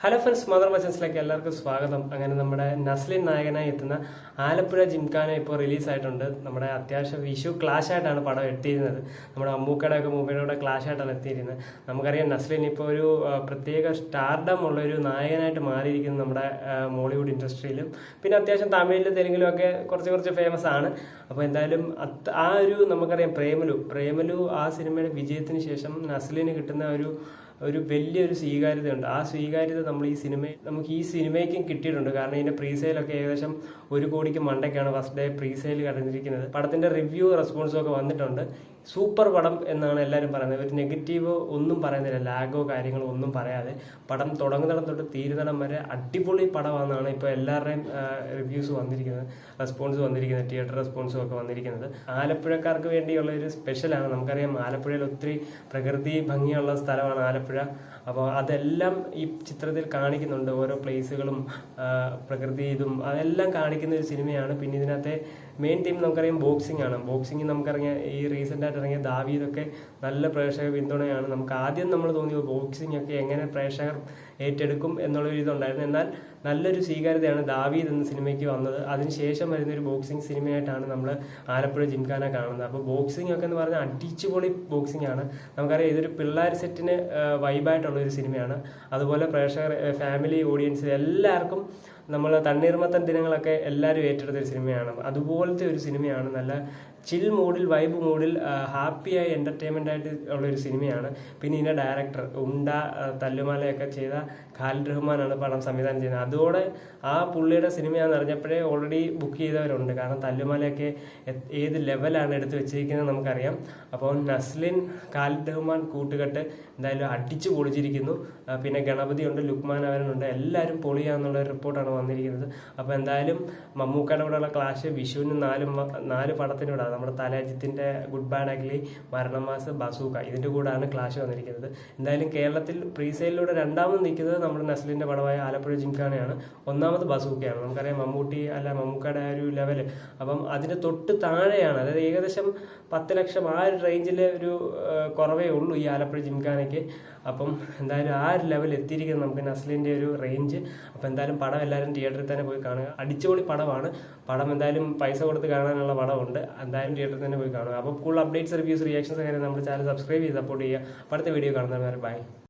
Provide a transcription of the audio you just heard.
Hello friends, mother മച്ചൻസിലേക്ക് എല്ലാവർക്കും സ്വാഗതം. അങ്ങനെ നമ്മുടെ നസ്ലിൻ നായകനായി എത്തുന്ന ആലപ്പുഴ ജിംഖാന ഇപ്പോൾ റിലീസായിട്ടുണ്ട്. നമ്മുടെ അത്യാവശ്യം വിഷു ക്ലാഷ് ആയിട്ടാണ് പടം എത്തിയിരുന്നത്. നമ്മുടെ അമ്മൂക്കയുടെ ഒക്കെ മൂവിയുടെ ക്ലാഷ് ആയിട്ടാണ് എത്തിയിരുന്നത്. നമുക്കറിയാം നസ്ലിൻ ഇപ്പോൾ ഒരു പ്രത്യേക സ്റ്റാർഡം ഉള്ള ഒരു നായകനായിട്ട് മാറിയിരിക്കുന്നത് നമ്മുടെ മോളിവുഡ് ഇൻഡസ്ട്രിയിലും. പിന്നെ അത്യാവശ്യം തമിഴിലും തെലുങ്കിലും ഒക്കെ കുറച്ച് ഫേമസ് ആണ്. അപ്പോൾ എന്തായാലും ആ ഒരു നമുക്കറിയാം പ്രേമലു ആ സിനിമയുടെ വിജയത്തിന് ശേഷം നസ്ലിന് കിട്ടുന്ന ഒരു വലിയൊരു സ്വീകാര്യതയുണ്ട്. ആ സ്വീകാര്യത നമുക്ക് ഈ സിനിമയ്ക്കും കിട്ടിയിട്ടുണ്ട്. കാരണം ഇതിന്റെ പ്രീസെയിലൊക്കെ ഏകദേശം 1 കോടിക്ക് മണ്ടയ്ക്കാണ് ഫസ്റ്റ് ഡേ പ്രീസെയിൽ കടന്നിരിക്കുന്നത്. പടത്തിന്റെ റിവ്യൂ റെസ്പോൺസും ഒക്കെ വന്നിട്ടുണ്ട്. സൂപ്പർ പടം എന്നാണ് എല്ലാവരും പറയുന്നത്. ഒരു നെഗറ്റീവോ ഒന്നും പറയുന്നില്ല, ലാഗോ കാര്യങ്ങളോ ഒന്നും പറയാതെ പടം തുടങ്ങുന്നിടം തൊട്ട് തീരുന്നിടം വരെ അടിപൊളി പടമാണെന്നാണ് ഇപ്പോൾ എല്ലാവരുടെയും റിവ്യൂസ് വന്നിരിക്കുന്നത്, റെസ്പോൺസ് വന്നിരിക്കുന്നത്, തിയേറ്റർ റെസ്പോൺസും ഒക്കെ വന്നിരിക്കുന്നത്. ആലപ്പുഴക്കാർക്ക് വേണ്ടിയുള്ള ഒരു സ്പെഷ്യലാണ്. നമുക്കറിയാം ആലപ്പുഴയിൽ ഒത്തിരി പ്രകൃതി ഭംഗിയുള്ള സ്ഥലമാണ് ആലപ്പുഴ. അപ്പോൾ അതെല്ലാം ഈ ചിത്രത്തിൽ കാണിക്കുന്നുണ്ട്. ഓരോ പ്ലേസുകളും പ്രകൃതി ഇതും അതെല്ലാം കാണിക്കുന്ന ഒരു സിനിമയാണ്. പിന്നെ ഇതിനകത്തെ മെയിൻ തീം നമുക്കറിയാം ബോക്സിംഗ് ആണ്. ബോക്സിംഗ് നമുക്കറിയാം ഈ റീസെൻ്റ് ആയിട്ട് ഇറങ്ങിയ ദാവീദൊക്കെ നല്ല പ്രേക്ഷക പിന്തുണയാണ്. നമുക്ക് ആദ്യം നമ്മൾ തോന്നിയത് ബോക്സിംഗ് ഒക്കെ എങ്ങനെ പ്രേക്ഷകർ ഏറ്റെടുക്കും എന്നുള്ളൊരു ഇതുണ്ടായിരുന്നു. എന്നാൽ നല്ലൊരു സ്വീകാര്യതയാണ് ദാവീദ് എന്ന സിനിമയ്ക്ക് വന്നത്. അതിനുശേഷം വരുന്നൊരു ബോക്സിംഗ് സിനിമയായിട്ടാണ് നമ്മൾ ആലപ്പുഴ ജിംഖാന കാണുന്നത്. അപ്പോൾ ബോക്സിംഗ് ഒക്കെ എന്ന് പറഞ്ഞാൽ അടിച്ചുപൊളി ബോക്സിംഗ് ആണ്. നമുക്കറിയാം ഇതൊരു പിള്ളേർ സെറ്റിന് വൈബായിട്ടുള്ളൊരു സിനിമയാണ്. അതുപോലെ പ്രേക്ഷകർ, ഫാമിലി ഓഡിയൻസ് എല്ലാവർക്കും നമ്മൾ തണ്ണീർമത്തൻ ദിനങ്ങളൊക്കെ എല്ലാവരും ഏറ്റെടുത്തൊരു സിനിമയാണ്. അതുപോലത്തെ ഒരു സിനിമയാണ്. നല്ല ചിൽ മൂഡിൽ, വൈബ് മൂഡിൽ, ഹാപ്പിയായി എൻ്റർടൈൻമെൻ്റ് ആയിട്ട് ഉള്ളൊരു സിനിമയാണ്. പിന്നെ ഇതിൻ്റെ ഡയറക്ടർ തല്ലുമാലയൊക്കെ ചെയ്ത ഖാലിദ് റഹ്മാനാണ് പടം സംവിധാനം ചെയ്യുന്നത്. അതോടെ ആ പുള്ളിയുടെ സിനിമയാണെന്ന് അറിഞ്ഞപ്പോഴേ ഓൾറെഡി ബുക്ക് ചെയ്തവരുണ്ട്. കാരണം തല്ലുമാലയൊക്കെ ഏത് ലെവലാണ് എടുത്ത് വെച്ചിരിക്കുന്നത് നമുക്കറിയാം. അപ്പോൾ നസ്ലിൻ, ഖാലിദ് റഹ്മാൻ കൂട്ടുകെട്ട് എന്തായാലും അടിച്ചു പൊളിച്ചിരിക്കുന്നു. പിന്നെ ഗണപതി ഉണ്ട്, ലുക്മാൻ അവരനുണ്ട്, എല്ലാവരും പൊളിയാന്നുള്ള റിപ്പോർട്ടാണ് വന്നിരിക്കുന്നത്. അപ്പോൾ എന്തായാലും മമ്മൂക്കയുടെ കൂടെയുള്ള ക്ലാഷ് വിഷുവിന് 4 പടത്തിനൂടെ നമ്മുടെ തലാജിത്തിന്റെ Good Bad Ugly, Maranamass, Bazooka ഇതിന്റെ കൂടെയാണ് ക്ലാഷ് വന്നിരിക്കുന്നത്. എന്തായാലും കേരളത്തിൽ പ്രീസെയിലൂടെ രണ്ടാമത് നിൽക്കുന്നത് നമ്മുടെ നസ്ലിന്റെ പടമായ ആലപ്പുഴ ജിംഖാനയാണ്. ഒന്നാമത് ബസൂക്കയാണ്. നമുക്കറിയാം മമ്മൂക്കയുടെ ആ ഒരു ലെവല്. അപ്പം അതിന് തൊട്ട് താഴെയാണ്, അതായത് ഏകദേശം 10 ലക്ഷം ആ ഒരു റേഞ്ചിൽ ഒരു കുറവേ ഉള്ളൂ ഈ ആലപ്പുഴ ജിംഖാനയ്ക്ക്. അപ്പം എന്തായാലും ആ ഒരു ലെവൽ എത്തിയിരിക്കുന്നത് നമുക്ക് നസ്ലിന്റെ ഒരു റേഞ്ച്. അപ്പം എന്തായാലും പടം എല്ലാവരും തിയേറ്ററിൽ തന്നെ പോയി കാണുക. അടിച്ചുപൊളി പടമാണ്. പടം എന്തായാലും പൈസ കൊടുത്ത് കാണാനുള്ള പടമുണ്ട്. എന്തായാലും തിയേറ്ററിൽ തന്നെ പോയി കാണുക. അപ്പോൾ കൂടുതൽ അപ്ഡേറ്റ്സ്, റിവ്യൂസ്, റിയാക്ഷൻസ് ഒക്കെ നമ്മുടെ ചാനൽ സബ്സ്ക്രൈബ് ചെയ്ത് സപ്പോർട്ട് ചെയ്യുക. അടുത്ത വീഡിയോ കാണുന്നവരെ ബൈ.